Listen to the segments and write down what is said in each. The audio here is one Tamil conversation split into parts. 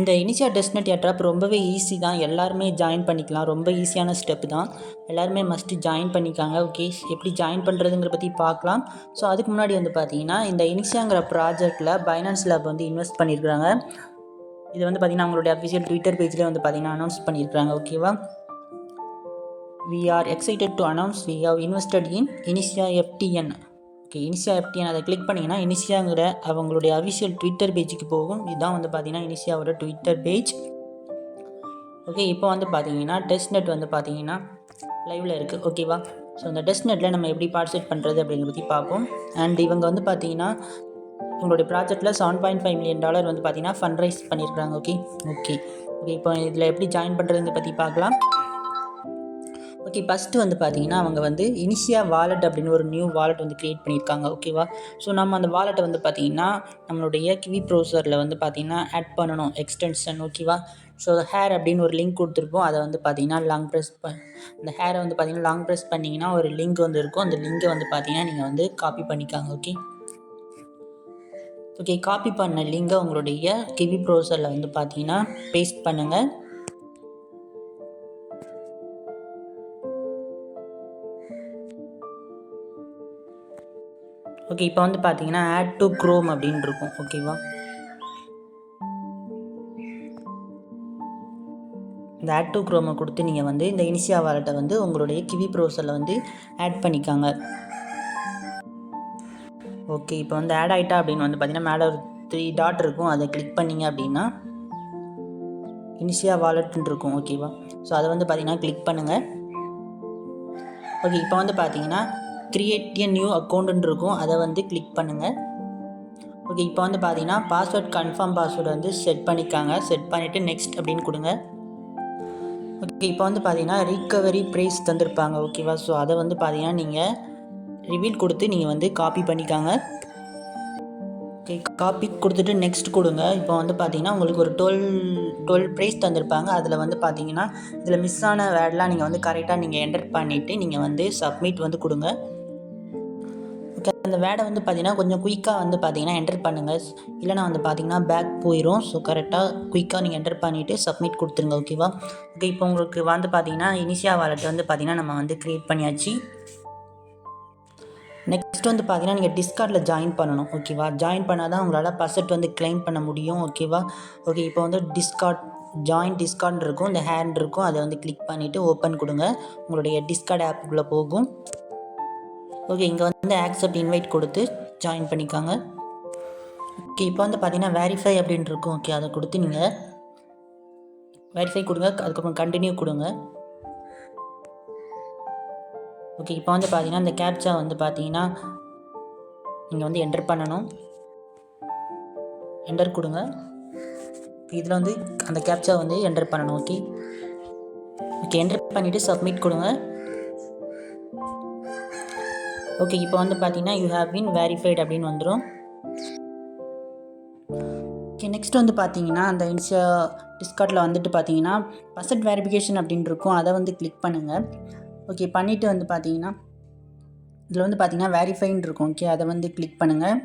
இந்த இனிஷியா டெஸ்ட்நெட் ஏர்ட்ராப் ரொம்பவே ஈஸி தான், எல்லாருமே ஜாயின் பண்ணிக்கலாம். ரொம்ப ஈஸியான ஸ்டெப் தான், எல்லாருமே மஸ்ட்டு ஜாயின் பண்ணிக்காங்க. ஓகே, எப்படி ஜாயின் பண்ணுறதுங்கிற பற்றி பார்க்கலாம். ஸோ அதுக்கு முன்னாடி வந்து பார்த்தீங்கன்னா இந்த இனிஷியாங்கிற ப்ராஜெக்ட்டில் பைனான்ஸ் லேப் வந்து இன்வெஸ்ட் பண்ணியிருக்கிறாங்க. இது வந்து பார்த்திங்கன்னா அவங்களுடைய அஃபிஷியல் ட்விட்டர் பேஜ்லேயே வந்து பார்த்திங்கன்னா அனௌன்ஸ் பண்ணியிருக்கிறாங்க. ஓகேவா, we are excited to announce we have invested in Inisia FTN. Okay, Inisia FTN அதை கிளிக் பண்ணிங்கன்னா இனிஷியாங்கிற அவங்களுடைய அஃபிஷியல் ட்விட்டர் பேஜுக்கு போகும். இதுதான் வந்து பார்த்திங்கன்னா இனிஷியாவோட ட்விட்டர் பேஜ். ஓகே, இப்போ வந்து பார்த்தீங்கன்னா டெஸ்ட்நெட் வந்து பார்த்தீங்கன்னா லைவில் இருக்குது. ஓகேவா, ஸோ இந்த டெஸ்ட்நெட்டில் நம்ம எப்படி பார்ட்டிசிபேட் பண்ணுறது அப்படிங்கிறத பற்றி பார்ப்போம். அண்ட் இவங்க வந்து பார்த்தீங்கன்னா உங்களுடைய ப்ராஜெக்ட்டில் $7.5 million வந்து பார்த்தீங்கன்னா ஃபண்ட் ரைஸ் பண்ணியிருக்காங்க. ஓகே ஓகே ஓகே இப்போ இதில் எப்படி ஜாயின் பண்ணுறதுங்க பற்றி பார்க்கலாம். ஓகே, ஃபஸ்ட்டு வந்து பார்த்தீங்கன்னா அவங்க வந்து இனிஷியா வாலெட் அப்படின்னு ஒரு நியூ வாலெட் வந்து க்ரியேட் பண்ணியிருக்காங்க. ஓகேவா, ஸோ நம்ம அந்த வாலெட்டை வந்து பார்த்தீங்கன்னா நம்மளுடைய கிவி ப்ரௌசரில் வந்து பார்த்தீங்கன்னா ஆட் பண்ணணும் எக்ஸ்டென்ஷன். ஓகேவா, ஸோ ஹேர் அப்படின்னு ஒரு லிங்க் கொடுத்துருப்போம். அதை வந்து பார்த்தீங்கன்னா அந்த ஹேரை வந்து பார்த்தீங்கன்னா லாங் ப்ரெஸ் பண்ணிங்கன்னா ஒரு லிங்க் வந்து இருக்கும். அந்த லிங்கை வந்து பார்த்தீங்கன்னா நீங்கள் வந்து காப்பி பண்ணிக்காங்க. ஓகே ஓகே காப்பி பண்ண லிங்கை உங்களுடைய கிவி ப்ரௌசரில் வந்து பார்த்தீங்கன்னா பேஸ்ட் பண்ணுங்கள். ஓகே, இப்போ வந்து பார்த்தீங்கன்னா ஆட் டு குரோம் அப்படின்னு இருக்கும். ஓகேவா, இந்த ஆட் டு குரோமை கொடுத்து நீங்கள் வந்து இந்த இனிஷியா வாலெட்டை வந்து உங்களுடைய கிவி ப்ரௌசரில் வந்து ஆட் பண்ணிக்காங்க. ஓகே, இப்போ வந்து ஆட் ஆகிட்டா அப்படின்னு வந்து பார்த்தீங்கன்னா மேலே ஒரு 3 டாட் இருக்கும். அதை கிளிக் பண்ணிங்க அப்படின்னா இனிஷியா வாலெட்னு இருக்கும். ஓகேவா, ஸோ அதை வந்து பார்த்தீங்கன்னா கிளிக் பண்ணுங்கள். ஓகே, இப்போ வந்து பார்த்தீங்கன்னா கிரியேட் எ நியூ அக்கௌண்ட்டுன்னு இருக்கும். அதை வந்து கிளிக் பண்ணுங்கள். ஓகே, இப்போ வந்து பார்த்தீங்கன்னா பாஸ்வேர்ட் கன்ஃபார்ம் பாஸ்வேர்டு வந்து செட் பண்ணிக்காங்க. செட் பண்ணிவிட்டு நெக்ஸ்ட் அப்படின்னு கொடுங்க. ஓகே, இப்போ வந்து பார்த்தீங்கன்னா ரிகவரி ப்ரைஸ் தந்திருப்பாங்க. ஓகேவா, ஸோ அதை வந்து பார்த்தீங்கன்னா நீங்கள் ரிவீல் கொடுத்து நீங்கள் வந்து காப்பி பண்ணிக்காங்க. ஓகே, காப்பி கொடுத்துட்டு நெக்ஸ்ட் கொடுங்க. இப்போ வந்து பார்த்தீங்கன்னா உங்களுக்கு ஒரு 12 ப்ரைஸ் தந்திருப்பாங்க. அதில் வந்து பார்த்தீங்கன்னா இதில் மிஸ் ஆன வேர்டெலாம் நீங்கள் வந்து கரெக்டாக நீங்கள் என்டர் பண்ணிவிட்டு நீங்கள் வந்து சப்மிட் வந்து கொடுங்க. ஓகே, அந்த வேர்டை வந்து பார்த்தீங்கன்னா கொஞ்சம் குயிக்காக வந்து பார்த்தீங்கன்னா என்டர் பண்ணுங்கள், இல்லைனா வந்து பார்த்தீங்கன்னா பேக் போயிடும். ஸோ கரெக்டாக குயிக்காக நீங்கள் என்டர் பண்ணிவிட்டு சப்மிட் கொடுத்துருங்க. ஓகேவா, ஓகே இப்போ உங்களுக்கு வந்து பார்த்தீங்கன்னா இனிஷியா வாலெட் வந்து பார்த்தீங்கன்னா நம்ம வந்து க்ரியேட் பண்ணியாச்சு. நெக்ஸ்ட் வந்து பார்த்தீங்கன்னா நீங்கள் டிஸ்கார்டில் ஜாயின் பண்ணணும். ஓகேவா, ஜாயின் பண்ணால் தான் உங்களால் பர்சென்ட் வந்து கிளைம் பண்ண முடியும். ஓகேவா, ஓகே இப்போ வந்து ஜாயின் டிஸ்கார்ட் இருக்கும், இந்த ஹேண்ட் இருக்கும். அதை வந்து கிளிக் பண்ணிவிட்டு ஓப்பன் கொடுங்க. உங்களுடைய டிஸ்கார்ட் ஆப்புக்குள்ளே போகும். ஓகே, இங்கே வந்து ஆக்செப்ட் இன்வைட் கொடுத்து ஜாயின் பண்ணிக்காங்க. ஓகே, இப்போ வந்து பார்த்தீங்கன்னா வெரிஃபை அப்படின்னு இருக்கும். ஓகே, அதை கொடுத்து நீங்கள் வெரிஃபை கொடுங்க. அதுக்கப்புறம் கண்டினியூ கொடுங்க. ஓகே, இப்போ வந்து பார்த்தீங்கன்னா இந்த கேப்சா வந்து பார்த்தீங்கன்னா நீங்கள் வந்து என்டர் பண்ணணும். என்டர் கொடுங்க. இதில் வந்து அந்த கேப்சா வந்து என்டர் பண்ணணும். ஓகே ஓகே என்டர் பண்ணிவிட்டு சப்மிட் கொடுங்க. ஓகே, இப்போ வந்து பார்த்தீங்கன்னா யூ ஹேவ் பீன் வெரிஃபைட் அப்படின்னு வந்துடும். ஓகே, நெக்ஸ்ட் வந்து பார்த்தீங்கன்னா அந்த இன்ஸ்டா டிஸ்கார்டில் வந்துட்டு பார்த்தீங்கன்னா பர்சன்ட் வெரிஃபிகேஷன் அப்படின்னு இருக்கும். அதை வந்து கிளிக் பண்ணுங்கள். ஓகே, பண்ணிவிட்டு வந்து பார்த்தீங்கன்னா இதில் வந்து பார்த்தீங்கன்னா வெரிஃபைன்னு இருக்கும். ஓகே, அதை வந்து கிளிக் பண்ணுங்கள்.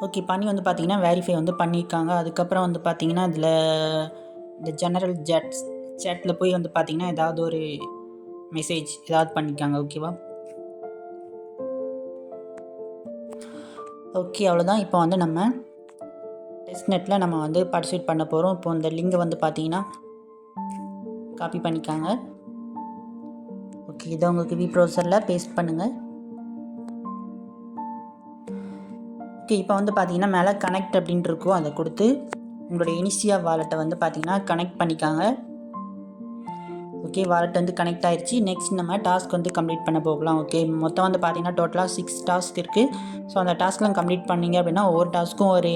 ஓகே, பண்ணி வந்து பார்த்தீங்கன்னா வெரிஃபை வந்து பண்ணியிருக்காங்க. அதுக்கப்புறம் வந்து பார்த்தீங்கன்னா இதில் இந்த ஜெனரல் சேட்டில் போய் வந்து பார்த்தீங்கன்னா ஏதாவது ஒரு மெசேஜ் ஏதாவது பண்ணிக்காங்க. ஓகேவா, ஓகே அவ்வளோதான். இப்போ வந்து நம்ம டெஸ்ட்நெட்டில் நம்ம வந்து பார்ட்டிசிபேட் பண்ண போகிறோம். இப்போ இந்த லிங்கை வந்து பார்த்தீங்கன்னா காப்பி பண்ணிக்காங்க. ஓகே, இதை உங்கள் கிவி ப்ரௌசரில் பேஸ்ட் பண்ணுங்கள். ஓகே, இப்போ வந்து பார்த்தீங்கன்னா மேலே கனெக்ட் அப்படின்ட்டு இருக்கும். அதை கொடுத்து உங்களுடைய இனிஷியா வாலெட்டை வந்து பார்த்தீங்கன்னா கனெக்ட் பண்ணிக்காங்க. ஓகே, வாலெட் வந்து கனெக்ட் ஆகிடுச்சு. நெக்ஸ்ட் நம்ம டாஸ்க் வந்து கம்ப்ளீட் பண்ண போகலாம். ஓகே, மொத்தம் வந்து பார்த்தீங்கன்னா டோட்டலாக 6 டாஸ்க் இருக்குது. ஸோ அந்த டாஸ்க்லாம் கம்ப்ளீட் பண்ணிங்க அப்படின்னா ஒவ்வொரு டாஸ்க்கும் ஒரு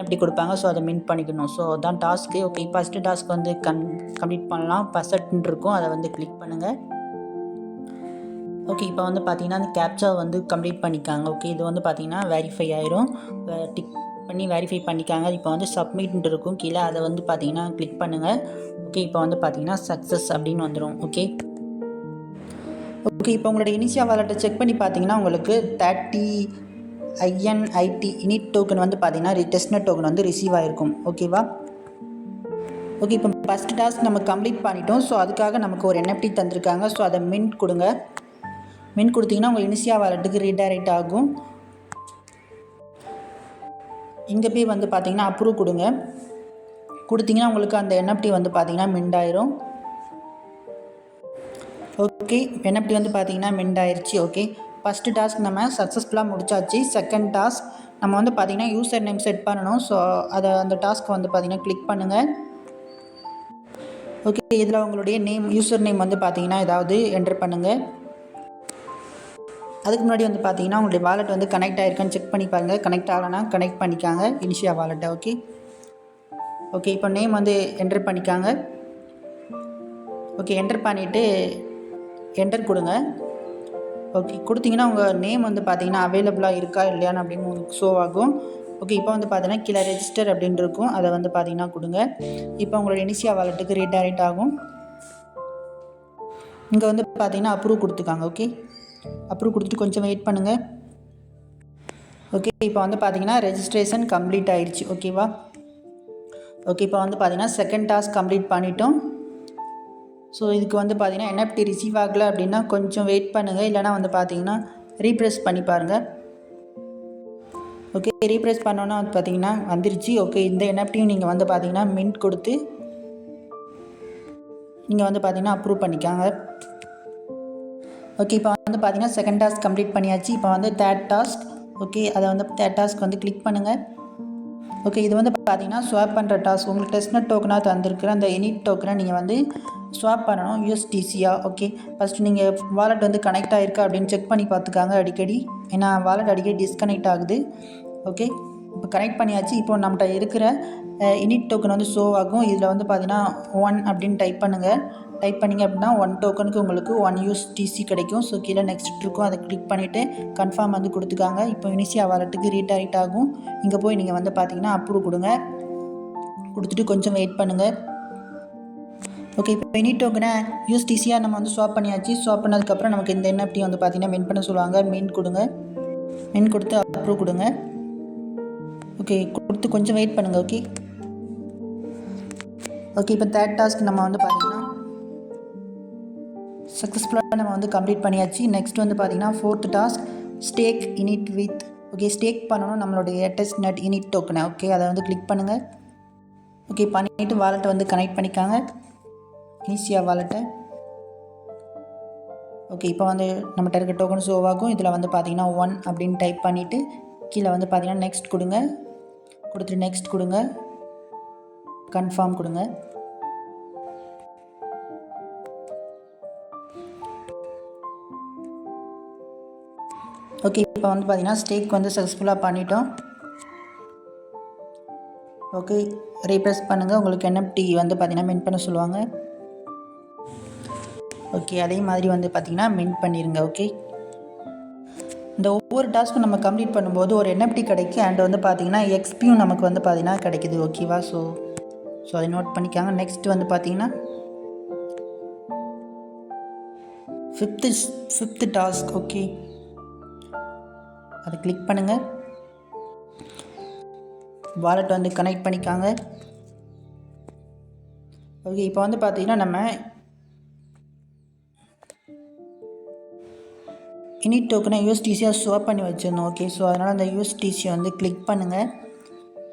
எப்படி கொடுப்பாங்க. ஸோ அதை மின்ட் பண்ணிக்கணும். ஸோ அதான் டாஸ்க்கு. ஓகே, ஃபஸ்ட்டு டாஸ்க் வந்து கம்ப்ளீட் பண்ணலாம். பர்சன்ட் இருக்கும், அதை வந்து கிளிக் பண்ணுங்கள். ஓகே, இப்போ வந்து பார்த்தீங்கன்னா அந்த கேப்சா வந்து கம்ப்ளீட் பண்ணிக்காங்க. ஓகே, இது வந்து பார்த்தீங்கன்னா வெரிஃபை ஆயிரும். டிக் பண்ணி வெரிஃபை பண்ணிக்காங்க. இப்போ வந்து சப்மிட் இருக்கும் கீழே, அதை வந்து பார்த்தீங்கன்னா கிளிக் பண்ணுங்கள். ஓகே, இப்போ வந்து பார்த்தீங்கன்னா சக்ஸஸ் அப்படின்னு வந்துடும். ஓகே ஓகே, இப்போ உங்களோட இனிஷியா வாலெட்டை செக் பண்ணி பார்த்தீங்கன்னா உங்களுக்கு 30 INIT இனிட் டோக்கன் வந்து பார்த்தீங்கன்னா டெஸ்ட்நெட் டோக்கன் வந்து ரிசீவ் ஆகிருக்கும். ஓகேவா? ஓகே, இப்போ ஃபஸ்ட் டாஸ்க் நம்ம கம்ப்ளீட் பண்ணிட்டோம். ஸோ அதுக்காக நமக்கு ஒரு NFT தந்திருக்காங்க. ஸோ அதை மின்ட் கொடுங்க. மின்ட் கொடுத்தீங்கன்னா உங்கள் இனிஷியா வாலெட்டுக்கு ரீடைரக்ட் ஆகும். இங்கே போய் வந்து பார்த்தீங்கன்னா அப்ரூவ் கொடுங்க. கொடுத்தீங்கன்னா உங்களுக்கு அந்த NFT வந்து பார்த்தீங்கன்னா மின்ட் ஆயிரும். ஓகே, NFT வந்து பார்த்தீங்கன்னா மின்ட் ஆயிடுச்சு. ஓகே, ஃபஸ்ட்டு டாஸ்க் நம்ம சக்ஸஸ்ஃபுல்லாக முடிச்சாச்சு. செகண்ட் டாஸ்க் நம்ம வந்து பார்த்தீங்கன்னா யூசர் நேம் செட் பண்ணணும். ஸோ அந்த டாஸ்க் வந்து பார்த்தீங்கன்னா கிளிக் பண்ணுங்கள். ஓகே, இதில் உங்களுடைய யூசர் நேம் வந்து பார்த்தீங்கன்னா ஏதாவது என்டர் பண்ணுங்கள். அதுக்கு முன்னாடி வந்து பார்த்தீங்கன்னா உங்களுடைய வாலெட் வந்து கனெக்ட் ஆகிருக்கான்னு செக் பண்ணி பாருங்கள். கனெக்ட் ஆகலைன்னா கனெக்ட் பண்ணிக்காங்க இனிஷியா வாலெட்டை. ஓகே, இப்போ நேம் வந்து என்டர் பண்ணிக்காங்க. ஓகே, என்டர் பண்ணிவிட்டு என்டர் கொடுங்க. ஓகே, கொடுத்தீங்கன்னா உங்கள் நேம் வந்து பார்த்தீங்கன்னா அவைலபிளாக இருக்கா இல்லையான்னு அப்படின்னு உங்களுக்கு ஷோ ஆகும். ஓகே, இப்போ வந்து பார்த்தீங்கன்னா கீழே ரெஜிஸ்டர் அப்படின்னு இருக்கும். அதை வந்து பார்த்தீங்கன்னா கொடுங்க. இப்போ உங்களோட இனிஷியா வாலெட்டுக்கு ரீடைரக்ட் ஆகும். இங்கே வந்து பார்த்தீங்கன்னா அப்ரூவ் கொடுத்துக்காங்க. ஓகே, அப்ரூவ் கொடுத்துட்டு கொஞ்சம் வெயிட் பண்ணுங்கள். ஓகே, இப்போ வந்து பார்த்தீங்கன்னா ரெஜிஸ்ட்ரேஷன் கம்ப்ளீட் ஆயிடுச்சு. ஓகேவா? ஓகே, இப்போ வந்து பார்த்தீங்கன்னா செகண்ட் டாஸ்க் கம்ப்ளீட் பண்ணிட்டோம். ஸோ இதுக்கு வந்து பார்த்தீங்கன்னா NFT ரிசீவ் ஆகலை அப்படின்னா கொஞ்சம் வெயிட் பண்ணுங்கள். இல்லைனா வந்து பார்த்தீங்கன்னா ரீப்ரெஸ் பண்ணி பாருங்கள். ஓகே, ரீப்ரெஸ் பண்ணோன்னா வந்து பார்த்தீங்கன்னா வந்துருச்சு. ஓகே, இந்த NFTயும் நீங்கள் வந்து பார்த்தீங்கன்னா மின்ட் கொடுத்து நீங்கள் வந்து பார்த்தீங்கன்னா அப்ரூவ் பண்ணிக்காங்க. ஓகே, இப்போ வந்து பார்த்தீங்கன்னா செகண்ட் டாஸ்க் கம்ப்ளீட் பண்ணியாச்சு. இப்போ வந்து தேர்ட் டாஸ்க். ஓகே, அதை வந்து தேர்ட் டாஸ்க் வந்து கிளிக் பண்ணுங்கள். ஓகே, இது வந்து பார்த்தீங்கன்னா ஸ்வாப் பண்ணுற டாஸ்க். உங்களுக்கு டெஸ்ட்நெட் டோக்கனாக தந்திருக்கிற அந்த இனிட் டோக்கனை நீங்கள் வந்து ஸ்வாப் பண்ணணும் USDCயாக. ஓகே, ஃபஸ்ட்டு நீங்கள் வாலெட் வந்து கனெக்ட் ஆகிருக்கா அப்படின்னு செக் பண்ணி பார்த்துக்காங்க அடிக்கடி. ஏன்னா வாலெட் அடிக்கடி டிஸ்கனெக்ட் ஆகுது. ஓகே, இப்போ கனெக்ட் பண்ணியாச்சு. இப்போ நம்மகிட்ட இருக்கிற இனிட் டோக்கன் வந்து ஷோ ஆகும். இதில் வந்து பார்த்தீங்கன்னா 1 அப்படின்னு டைப் பண்ணுங்கள். டைப் பண்ணிங்க அப்படின்னா 1 டோக்கனுக்கு உங்களுக்கு 1 USDC கிடைக்கும். ஸோ கீழே நெக்ஸ்ட் இருக்கும். அதை கிளிக் பண்ணிவிட்டு கன்ஃபார்ம் வந்து கொடுத்துக்காங்க. இப்போ இனிஷியா வாலெட்டுக்கு ரீடைரக்ட் ஆகும். இங்கே போய் நீங்கள் வந்து பார்த்தீங்கன்னா அப்ரூவ் கொடுங்க. கொடுத்துட்டு கொஞ்சம் வெயிட் பண்ணுங்கள். ஓகே, இப்போ இனிட் டோக்கனை USDCயாக நம்ம வந்து ஸ்வாப் பண்ணியாச்சு. ஸ்வாப் பண்ணதுக்கப்புறம் நமக்கு இந்த NFT வந்து பார்த்தீங்கன்னா மின் பண்ண சொல்லுவாங்க. மின் கொடுங்க. மின் கொடுத்து அப்ரூவ் கொடுங்க. ஓகே, கொடுத்து கொஞ்சம் வெயிட் பண்ணுங்கள். ஓகே, இப்போ தேர்ட் டாஸ்க் நம்ம வந்து பார்த்தீங்கன்னா சக்ஸஸ்ஃபுல்லாக நம்ம வந்து கம்ப்ளீட் பண்ணியாச்சு. நெக்ஸ்ட் வந்து பார்த்தீங்கன்னா fourth task stake init with. Okay, stake பண்ணணும் நம்மளுடைய டெஸ்ட்நெட் இனிட் டோக்கனை. ஓகே, அதை வந்து கிளிக் பண்ணுங்கள். ஓகே, பண்ணிவிட்டு வாலெட்டை வந்து கனெக்ட் பண்ணிக்காங்க இனிஷியா வாலெட்டை. ஓகே, இப்போ வந்து நம்மகிட்ட இருக்க டோக்கன் ஷோ ஆகும். இதில் வந்து பார்த்தீங்கன்னா 1 அப்படின்னு டைப் பண்ணிவிட்டு கீழே வந்து பார்த்தீங்கன்னா நெக்ஸ்ட் கொடுங்க. கொடுத்துட்டு நெக்ஸ்ட் கொடுங்க. கன்ஃபார்ம் கொடுங்க. ஓகே, இப்போ வந்து பார்த்தீங்கன்னா ஸ்டேக் வந்து சக்ஸஸ்ஃபுல்லாக பண்ணிட்டோம். ஓகே, ரீப்ரெஸ் பண்ணுங்கள். உங்களுக்கு NFT வந்து பார்த்தீங்கன்னா மின்ட் பண்ண சொல்லுவாங்க. ஓகே, அதே மாதிரி வந்து பார்த்தீங்கன்னா மின்ட் பண்ணிடுங்க. ஓகே, இந்த ஒவ்வொரு டாஸ்க்கும் நம்ம கம்ப்ளீட் பண்ணும்போது ஒரு NFT கிடைக்கும். அண்ட் வந்து பார்த்தீங்கன்னா XPயும் நமக்கு வந்து பார்த்தீங்கன்னா கிடைக்குது. ஓகேவா? ஸோ அதை நோட் பண்ணிக்காங்க. நெக்ஸ்ட் வந்து பார்த்தீங்கன்னா ஃபிஃப்த்து டாஸ்க். ஓகே, அதை கிளிக் பண்ணுங்கள். வாலெட் வந்து கனெக்ட் பண்ணிக்காங்க. ஓகே, இப்போ வந்து பார்த்தீங்கன்னா நம்ம இனிட் டோக்கனை USDCயாக ஸ்வாப் பண்ணி வச்சிருந்தோம். ஓகே, ஸோ அதனால் அந்த USDC வந்து கிளிக் பண்ணுங்கள்.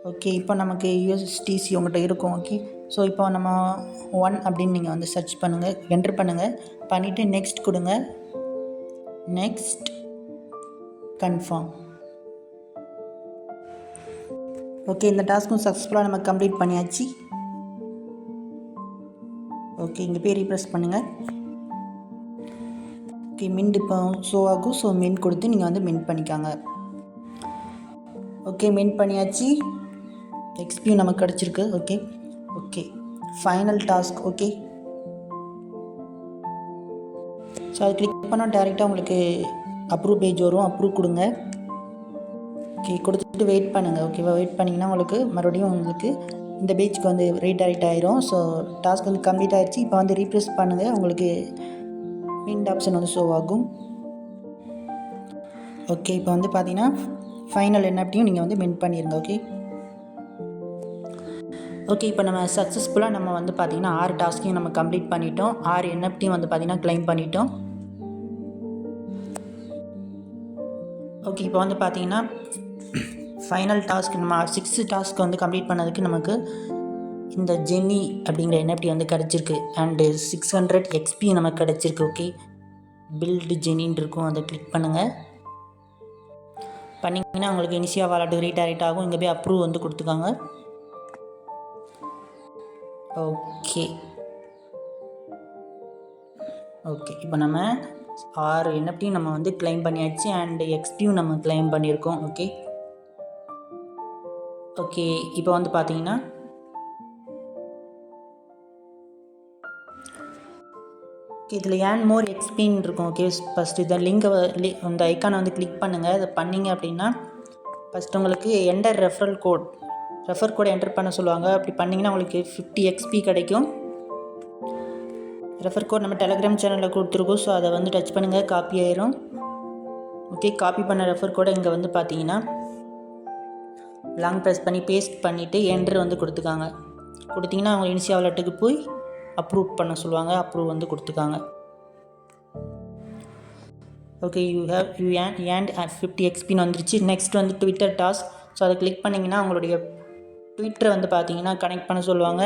ஓகே, இப்போ நமக்கு USDC உங்கள்கிட்ட இருக்கும். ஓகே, ஸோ இப்போ நம்ம 1 அப்படின்னு நீங்கள் வந்து சர்ச் பண்ணுங்கள், என்ட்ரு பண்ணுங்கள். பண்ணிவிட்டு நெக்ஸ்ட் கொடுங்க. Next confirm. ஓகே, இந்த டாஸ்க்கும் சக்ஸஸ்ஃபுல்லாக நம்ம கம்ப்ளீட் பண்ணியாச்சு. ஓகே, இங்கே போய் ரீப்ரெஸ் பண்ணுங்கள். ஓகே, மின்ட் இப்போ ஷோ ஆகும். ஸோ மின்ட் கொடுத்து நீங்கள் வந்து மின்ட் பண்ணிக்காங்க. ஓகே, மின்ட் பண்ணியாச்சு. XPயும் நமக்கு கிடச்சிருக்கு. Okay, final task. Okay, so அது கிளிக் பண்ணால் டேரெக்டாக உங்களுக்கு அப்ரூவ் பேஜ் வரும். அப்ரூவ் கொடுங்க. ஓகே, கொடுத்துட்டு வெயிட் பண்ணுங்கள். ஓகேவா? வெயிட் பண்ணிங்கன்னா உங்களுக்கு மறுபடியும் உங்களுக்கு இந்த பேஜுக்கு வந்து ரீடைரக்ட் ஆயிரும். ஸோ டாஸ்க் வந்து கம்ப்ளீட் ஆகிடுச்சு. இப்போ வந்து ரீப்ரெஸ் பண்ணுங்கள். உங்களுக்கு இந்த ஆப்ஷன் வந்து ஷோ ஆகும். ஓகே, இப்போ வந்து பார்த்தீங்கன்னா ஃபைனல் என்எஃப்டியும் நீங்கள் வந்து மின்ட் பண்ணிடுங்க. ஓகே, இப்போ நம்ம சக்ஸஸ்ஃபுல்லாக நம்ம வந்து பார்த்திங்கன்னா 6 டாஸ்க்கையும் நம்ம கம்ப்ளீட் பண்ணிட்டோம். 6 என்எஃப்டியும் வந்து பார்த்திங்கன்னா கிளைம் பண்ணிட்டோம். ஓகே, இப்போ வந்து பார்த்திங்கன்னா ஃபைனல் டாஸ்க் நம்ம 6 டாஸ்க் வந்து கம்ப்ளீட் பண்ணதுக்கு நமக்கு இந்த ஜெனி அப்படிங்கிற என்எஃப்டி வந்து கிடச்சிருக்கு. அண்டு 600 XP நமக்கு கிடச்சிருக்கு. ஓகே, பில்டு ஜெனின்னு இருக்கும், அதை கிளிக் பண்ணுங்கள். பண்ணிங்கன்னா உங்களுக்கு இனிஷியா வாலெட்டுக்கு ரீடைரக்ட் ஆகும். இங்கே போய் அப்ரூவ் வந்து கொடுத்துக்காங்க. ஓகே, இப்போ நம்ம 6 என்எஃப்டியும் நம்ம வந்து கிளைம் பண்ணியாச்சு. அண்டு XPயும் நம்ம கிளைம் பண்ணியிருக்கோம். ஓகே, இப்போ வந்து பார்த்தீங்கன்னா இதில் ஏன் மோர் எக்ஸ்பின்னு இருக்கும். ஓகே, ஃபஸ்ட்டு இந்த இந்த ஐக்கானை வந்து கிளிக் பண்ணுங்கள். அதை பண்ணிங்க அப்படின்னா ஃபஸ்ட்டு உங்களுக்கு என்டர் ரெஃபர் கோடை என்டர் பண்ண சொல்லுவாங்க. அப்படி பண்ணிங்கன்னா உங்களுக்கு 50 XP கிடைக்கும். ரெஃபர் கோட் நம்ம டெலகிராம் சேனலில் கொடுத்துருக்கோம். ஸோ அதை வந்து டச் பண்ணுங்கள், காப்பி ஆயிரும். ஓகே, காப்பி பண்ண ரெஃபர் கோடை இங்கே வந்து பார்த்தீங்கன்னா லாங் ப்ரெஸ் பண்ணி பேஸ்ட் பண்ணிவிட்டு என்டர் வந்து கொடுத்தீங்கன்னா அவங்க இனிஷியா வாலெட்டுக்கு போய் அப்ரூவ் பண்ண சொல்லுவாங்க. அப்ரூவ் வந்து கொடுத்துக்காங்க. ஓகே, யூ ஏண்ட் 50 XPன்னு வந்துருச்சு. நெக்ஸ்ட் வந்து ட்விட்டர் டாஸ்க். ஸோ அதை கிளிக் பண்ணிங்கன்னா உங்களுடைய ட்விட்டரை வந்து பார்த்தீங்கன்னா கனெக்ட் பண்ண சொல்லுவாங்க.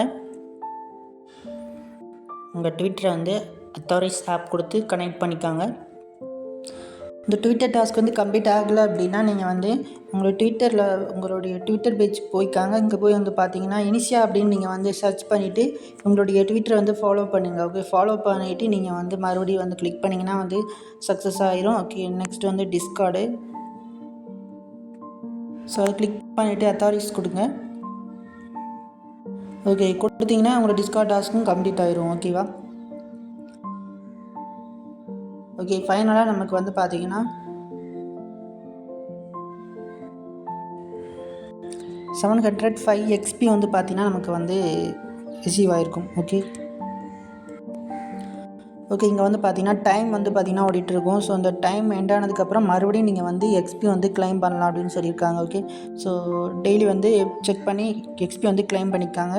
உங்கள் ட்விட்டரை வந்து அத்தாரைஸ் ஆப் கொடுத்து கனெக்ட் பண்ணிக்காங்க. இந்த ட்விட்டர் டாஸ்க் வந்து கம்ப்ளீட் ஆகலை அப்படின்னா நீங்கள் வந்து உங்களுடைய ட்விட்டர் பேஜ் போய்க்காங்க. இங்கே போய் வந்து பார்த்தீங்கன்னா இனிஷியா அப்படின்னு நீங்கள் வந்து சர்ச் பண்ணிவிட்டு உங்களுடைய ட்விட்டரை வந்து ஃபாலோ பண்ணுங்கள். ஓகே, ஃபாலோ பண்ணிவிட்டு நீங்கள் வந்து மறுபடியும் வந்து கிளிக் பண்ணிங்கன்னா வந்து சக்ஸஸ் ஆகிரும். ஓகே, நெக்ஸ்ட் வந்து டிஸ்கார்டு. ஸோ அதை கிளிக் பண்ணிவிட்டு அத்தாரிஸ் கொடுங்க. ஓகே, கொடுத்தீங்கன்னா உங்களோட டிஸ்கார்ட் டாஸ்க்கும் கம்ப்ளீட் ஆயிரும். ஓகேவா? ஓகே, ஃபைனலாக நமக்கு வந்து பார்த்தீங்கன்னா 705 XP வந்து பார்த்தீங்கன்னா நமக்கு வந்து ரிசீவ் ஆகிருக்கும். ஓகே, இங்கே வந்து பார்த்தீங்கன்னா டைம் வந்து பார்த்தீங்கன்னா ஓடிட்டுருக்கும். ஸோ அந்த டைம் எண்ட் ஆனதுக்கப்புறம் மறுபடியும் நீங்கள் வந்து XP வந்து கிளைம் பண்ணலாம் அப்படின்னு சொல்லியிருக்காங்க. ஓகே, ஸோ டெய்லி வந்து செக் பண்ணி XP வந்து கிளைம் பண்ணிக்காங்க.